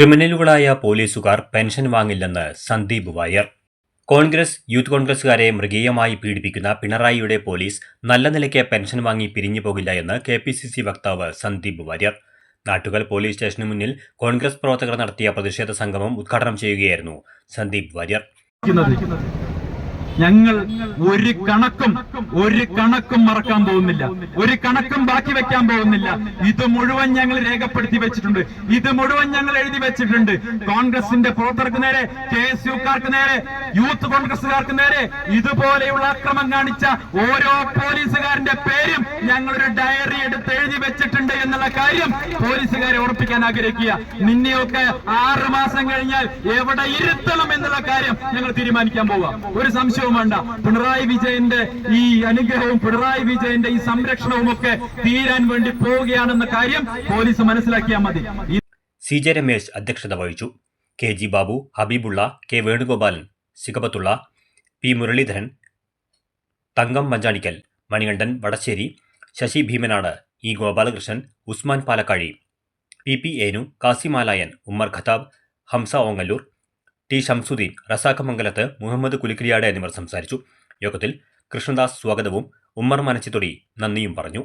ക്രിമിനലുകളായ പോലീസുകാർ pension വാങ്ങില്ലെന്ന് Sandeep Warrier. Youth കോൺഗ്രസുകാരെ മൃഗീയമായി പീഡിപ്പിക്കുന്ന പിണറായിയുടെ police നല്ല നിലയ്ക്ക് പെൻഷൻ വാങ്ങി പിരിഞ്ഞു പോകില്ല എന്ന് KPCC വക്താവ് സന്ദീപ് വാര്യർ. നാട്ടുകൽ പോലീസ് സ്റ്റേഷന് മുന്നിൽ കോൺഗ്രസ് പ്രവർത്തകർ നടത്തിയ പ്രതിഷേധ സംഗമം ഉദ്ഘാടനം ചെയ്യുകയായിരുന്നു സന്ദീപ് വാര്യർ. ഞങ്ങൾ ഒരു കണക്കും മറക്കാൻ പോകുന്നില്ല, ഒരു കണക്കും ബാക്കി വെക്കാൻ പോകുന്നില്ല. ഇത് മുഴുവൻ ഞങ്ങൾ രേഖപ്പെടുത്തി വെച്ചിട്ടുണ്ട്, ഇത് മുഴുവൻ ഞങ്ങൾ എഴുതി വെച്ചിട്ടുണ്ട്. കോൺഗ്രസിന്റെ പ്രവർത്തകർക്ക് നേരെ, KSUക്കാർക്ക് നേരെ, യൂത്ത് കോൺഗ്രസുകാർക്ക് നേരെ ഇതുപോലെയുള്ള അക്രമം കാണിച്ച ഓരോ പോലീസുകാരന്റെ പേരും ഞങ്ങളൊരു ഡയറി എടുത്ത് എഴുതി വെച്ചിട്ടുണ്ട് എന്നുള്ള കാര്യം പോലീസുകാരെ ഓർപ്പിക്കാൻ ആഗ്രഹിക്കുക. നിന്നെയൊക്കെ 6 മാസം കഴിഞ്ഞാൽ എവിടെ ഇരുത്തണം എന്നുള്ള കാര്യം ഞങ്ങൾ തീരുമാനിക്കാൻ പോവാം. ഒരു സംശയവും വേണ്ട. പിണറായി വിജയന്റെ ഈ അനുഗ്രഹവും പിണറായി വിജയന്റെ ഈ സംരക്ഷണവും ഒക്കെ തീരാൻ വേണ്ടി പോവുകയാണെന്ന കാര്യം പോലീസ് മനസ്സിലാക്കിയാൽ മതി. CJ രമേശ് അധ്യക്ഷത വഹിച്ചു. KG Babu, Habeebulla, K Venugopalan, Sikabathulla, P Muraleedharan, Thankam Manjanikkal, Manikandan Vadasseri, Sasi Bheemanad, E Gopalakrishnan, Usman Palakkazhi, PP Enu, Kasimalayan, Ummer Khathab, Hamza Ongallur, T Shamsudeen, Razak Mangalath, Muhammad Kulikkiriyad എന്നിവർ സംസാരിച്ചു. യോഗത്തിൽ കൃഷ്ണദാസ് സ്വാഗതവും ഉമ്മർ മനച്ചിത്തൊടി നന്ദിയും പറഞ്ഞു.